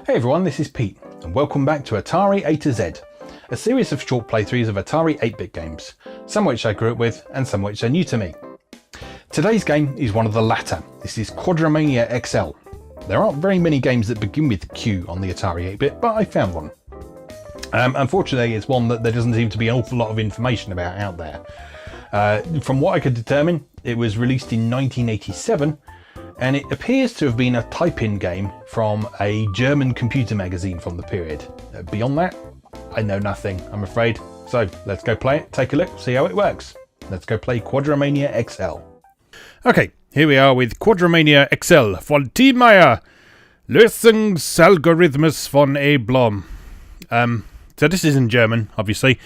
Hey everyone, this is Pete, and welcome back to Atari A to Z, a series of short playthroughs of Atari 8-bit games, some which I grew up with and some which are new to me. Today's game is one of the latter. This is Quadromania XL. There aren't very many games that begin with Q on the Atari 8-bit, but I found one. Unfortunately, it's one that there doesn't seem to be an awful lot of information about out there. From what I could determine, it was released in 1987, and it appears to have been a type-in game from a German computer magazine from the period. Beyond that, I know nothing, I'm afraid. So let's go play it, take a look, see how it works. Let's go play Quadromania XL. Okay, here we are with Quadromania XL von T. Meyer, Lösungsalgorithmus von A. Blom. So this is in German, obviously.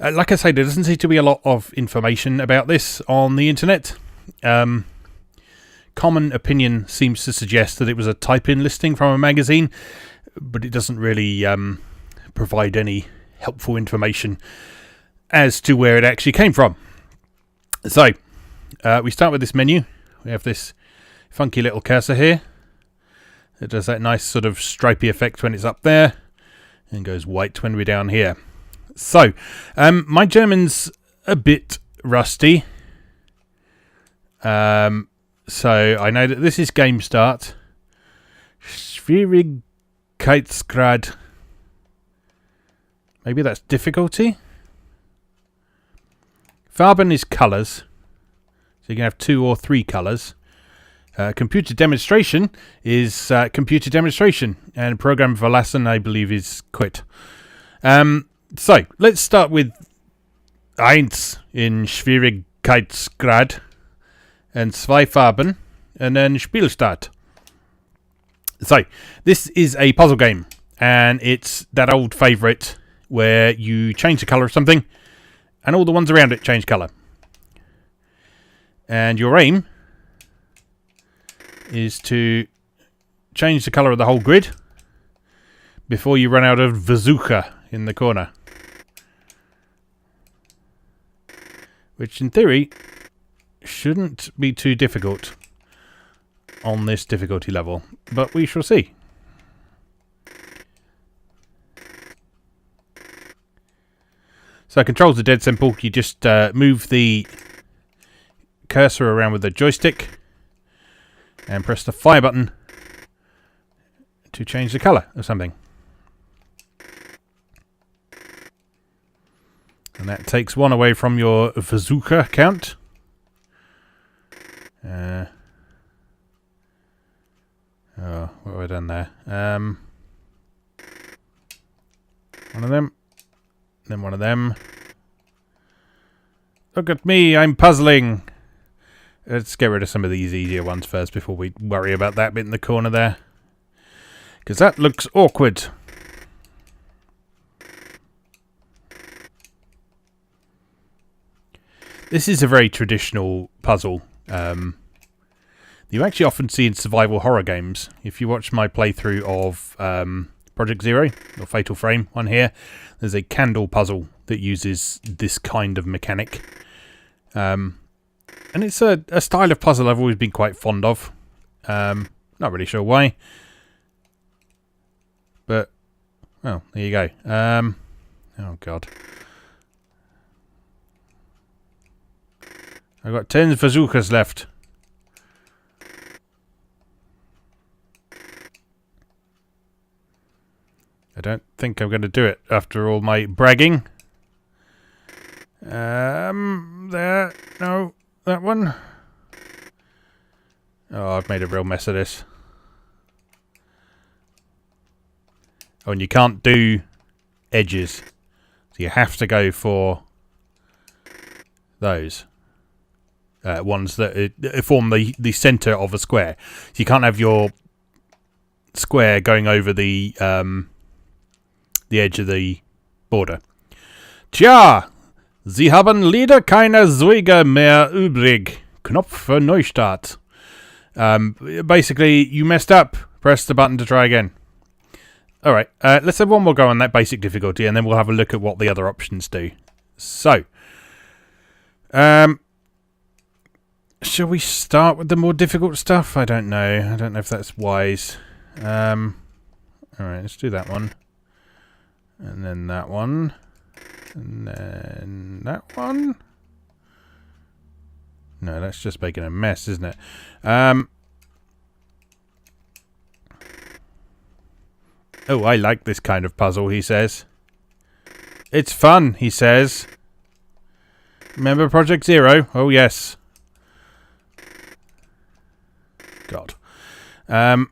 Like I say, there doesn't seem to be a lot of information about this on the internet. Common opinion seems to suggest that it was a type-in listing from a magazine, but it doesn't really provide any helpful information as to where it actually came from. So, we start with this menu. We have this funky little cursor here. It does that nice sort of stripy effect when it's up there, and goes white when we're down here. So, my German's a bit rusty. So I know that this is game start. Schwierigkeitsgrad. Maybe that's difficulty. Farben is colours. So you can have 2 or 3 colours. Computer demonstration is computer demonstration. And program verlassen, I believe, is quit. So let's start with 1 in Schwierigkeitsgrad. And 2 Farben, and then Spielstart. So, this is a puzzle game, and it's that old favourite where you change the colour of something, and all the ones around it change colour. And your aim is to change the colour of the whole grid before you run out of bazooka in the corner. Which, in theory, shouldn't be too difficult on this difficulty level, but we shall see. So controls are dead simple. You just move the cursor around with the joystick and press the fire button to change the colour of something. And that takes 1 away from your bazooka count. What have I done there? One of them. Then one of them. Look at me, I'm puzzling. Let's get rid of some of these easier ones first before we worry about that bit in the corner there. Because that looks awkward. This is a very traditional puzzle. You actually often see in survival horror games. If you watch my playthrough of Project Zero, or Fatal Frame, one here, there's a candle puzzle that uses this kind of mechanic. And it's a style of puzzle I've always been quite fond of. Not really sure why. But, well, there you go. Oh, God. I've got 10 bazookas left. I don't think I'm going to do it after all my bragging. There. No. That one. Oh, I've made a real mess of this. Oh, and you can't do edges. So you have to go for those. Ones that form the centre of a square. So you can't have your square going over the edge of the border. Tja, Sie haben leider keine Zeuge mehr übrig. Knopf für Neustart. Basically, you messed up. Press the button to try again. Alright, let's have one more go on that basic difficulty, and then we'll have a look at what the other options do. So, shall we start with the more difficult stuff? I don't know. I don't know if that's wise. Alright, let's do that one. And then that one. And then that one. No, that's just making a mess, isn't it? Oh, I like this kind of puzzle, he says. It's fun, he says. Remember Project Zero? Oh, yes. God. I'm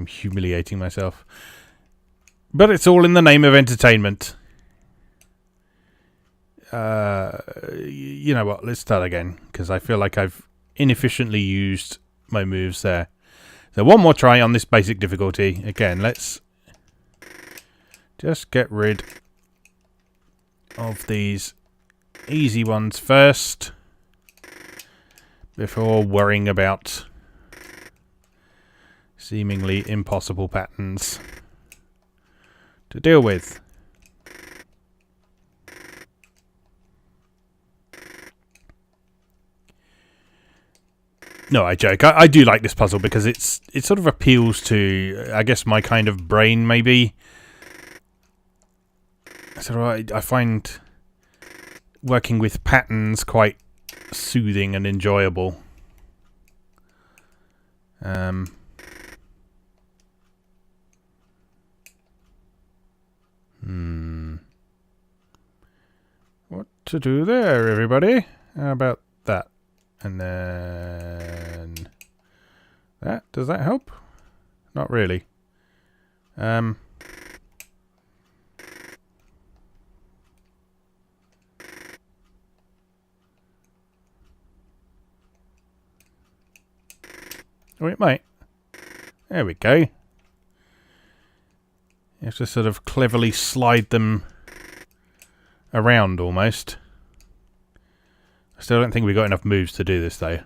humiliating myself. But it's all in the name of entertainment. You know what? Let's start again, because I feel like I've inefficiently used my moves there. So one more try on this basic difficulty. Again, let's just get rid of these easy ones first before worrying about seemingly impossible patterns to deal with. No, I joke. I do like this puzzle because it sort of appeals to, I guess, my kind of brain, maybe. So I find working with patterns quite soothing and enjoyable. What to do there, everybody? How about that? And then that. Does that help? Not really. Oh, it might. There we go. You have to sort of cleverly slide them around almost. I still don't think we've got enough moves to do this though.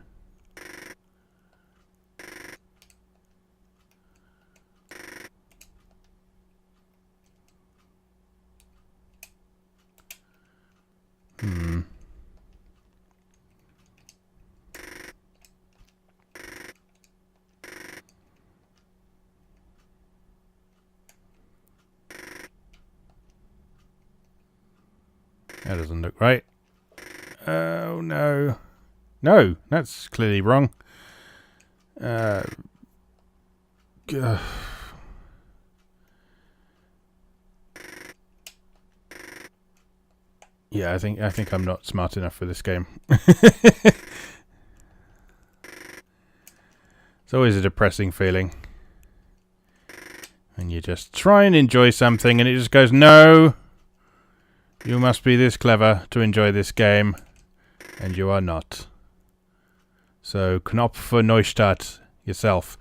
That doesn't look right. Oh no. No, that's clearly wrong. Yeah, I think I'm not smart enough for this game. It's always a depressing feeling when you just try and enjoy something and it just goes, no, you must be this clever to enjoy this game, and you are not. So Knopf für Neustart yourself.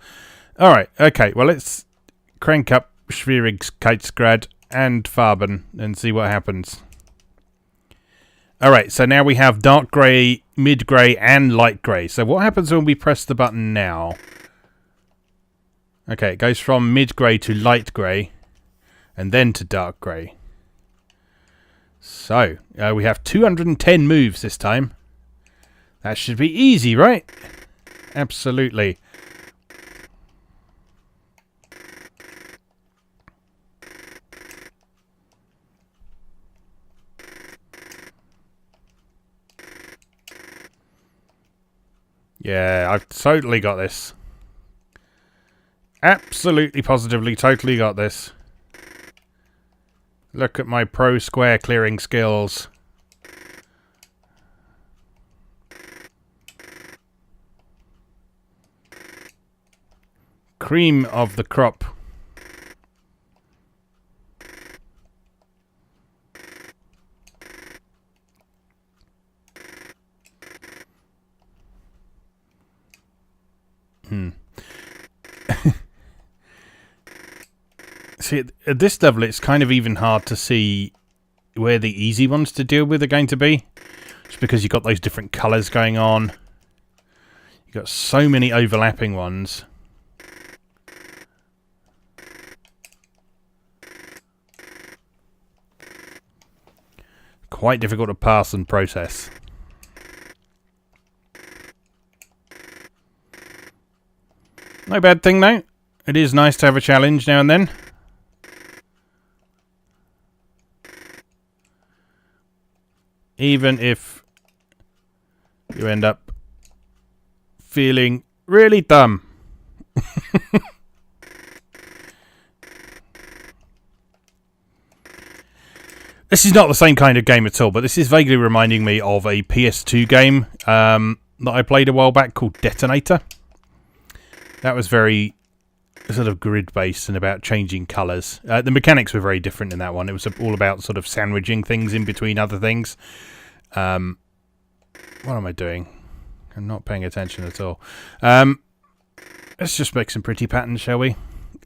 Alright, okay, well let's crank up Schwierigkeitsgrad and Farben and see what happens. Alright, so now we have dark grey, mid grey and light grey. So what happens when we press the button now? Okay, it goes from mid grey to light grey and then to dark grey. So, we have 210 moves this time. That should be easy, right? Absolutely. Yeah, I've totally got this. Absolutely, positively, totally got this. Look at my pro square clearing skills. Cream of the crop. See, at this level, it's kind of even hard to see where the easy ones to deal with are going to be. Just because you've got those different colours going on. You've got so many overlapping ones. Quite difficult to pass and process. No bad thing though. It is nice to have a challenge now and then. Even if you end up feeling really dumb. This is not the same kind of game at all, but this is vaguely reminding me of a PS2 game that I played a while back called Detonator. That was very sort of grid-based and about changing colours. The mechanics were very different in that one. It was all about sort of sandwiching things in between other things. What am I doing? I'm not paying attention at all. Let's just make some pretty patterns, shall we?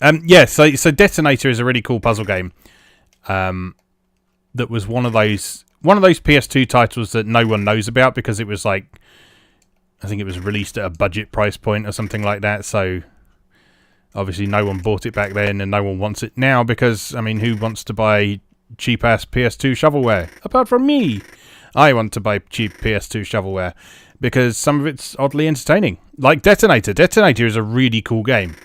Yeah, so Detonator is a really cool puzzle game. That was one of those PS2 titles that no one knows about because it was like, I think it was released at a budget price point or something like that. So obviously no one bought it back then and no one wants it now because, I mean, who wants to buy cheap ass PS2 shovelware? Apart from me. I want to buy cheap PS2 shovelware because some of it's oddly entertaining. Like Detonator. Detonator is a really cool game.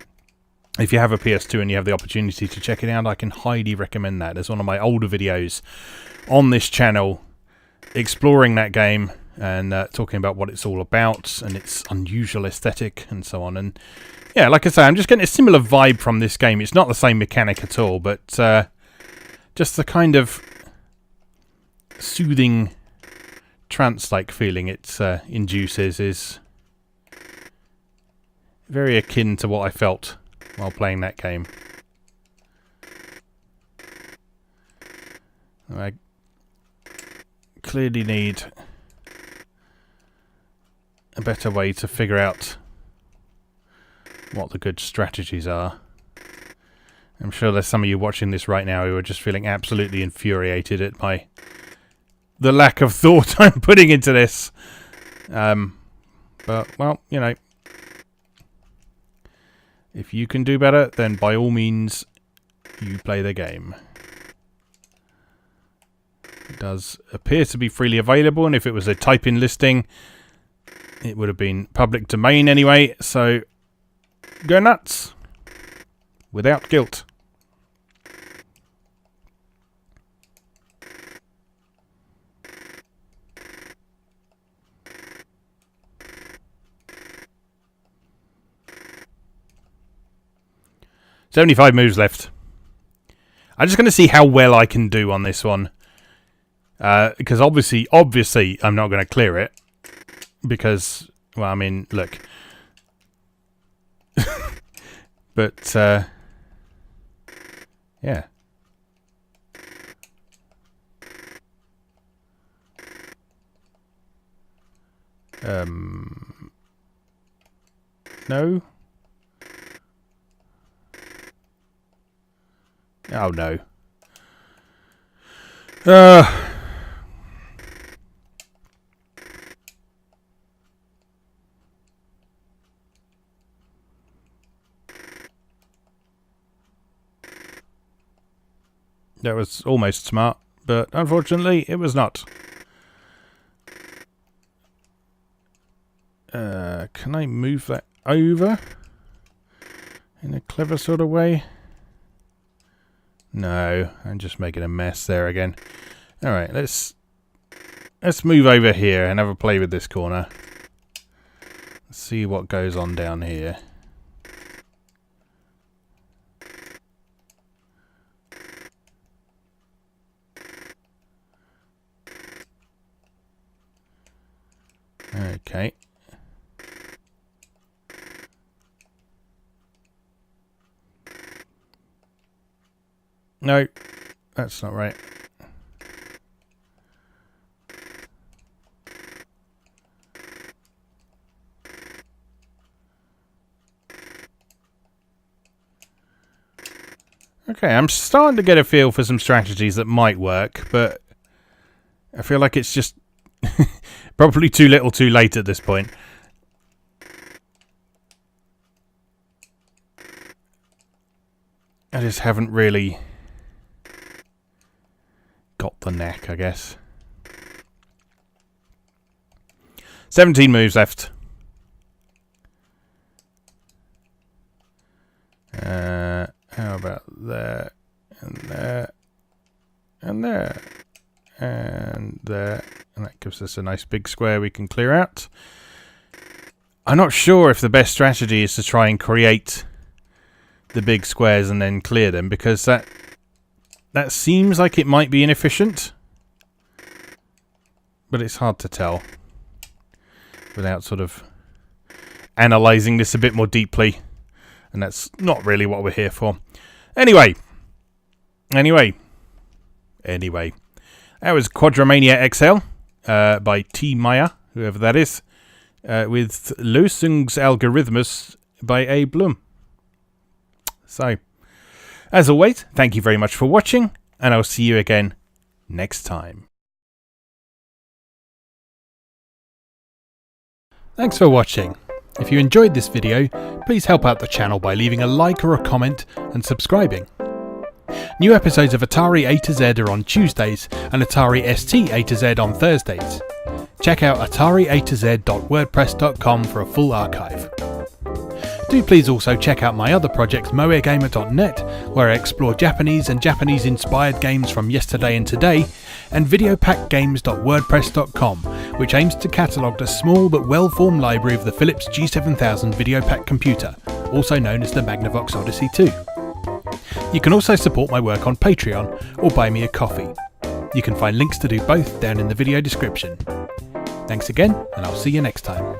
If you have a PS2 and you have the opportunity to check it out, I can highly recommend that. There's one of my older videos on this channel exploring that game and talking about what it's all about and its unusual aesthetic and so on. And yeah, like I say, I'm just getting a similar vibe from this game. It's not the same mechanic at all, but just the kind of soothing trance-like feeling it induces is very akin to what I felt while playing that game. I clearly need a better way to figure out what the good strategies are. I'm sure there's some of you watching this right now who are just feeling absolutely infuriated at the lack of thought I'm putting into this. But, well, you know, if you can do better, then by all means, you play the game. It does appear to be freely available, and if it was a type-in listing, it would have been public domain anyway, so go nuts. Without guilt. $75 moves left. I'm just going to see how well I can do on this one. Because obviously, I'm not going to clear it. Because, well, I mean, look. But, yeah. No? Oh, no. That was almost smart, but unfortunately it was not. Can I move that over in a clever sort of way? No, I'm just making a mess there again. Alright, let's move over here and have a play with this corner. Let's see what goes on down here. Okay. No, that's not right. Okay, I'm starting to get a feel for some strategies that might work, but I feel like it's just probably too little too late at this point. I just haven't really got the knack, I guess. 17 moves left. And that gives us a nice big square we can clear out. I'm not sure if the best strategy is to try and create the big squares and then clear them, because that seems like it might be inefficient. But it's hard to tell without sort of analysing this a bit more deeply. And that's not really what we're here for. Anyway. That was Quadromania XL by T. Meyer, whoever that is, with Lösungsalgorithmus by A. Blum. So, as always, thank you very much for watching, and I'll see you again next time. Thanks for watching. If you enjoyed this video, please help out the channel by leaving a like or a comment and subscribing. New episodes of Atari A to Z are on Tuesdays and Atari ST A to Z on Thursdays. Check out atariatoz.wordpress.com for a full archive. Do please also check out my other projects moegamer.net, where I explore Japanese and Japanese-inspired games from yesterday and today, and videopackgames.wordpress.com, which aims to catalogue a small but well-formed library of the Philips G7000 Videopack computer, also known as the Magnavox Odyssey 2. You can also support my work on Patreon or buy me a coffee. You can find links to do both down in the video description. Thanks again, and I'll see you next time.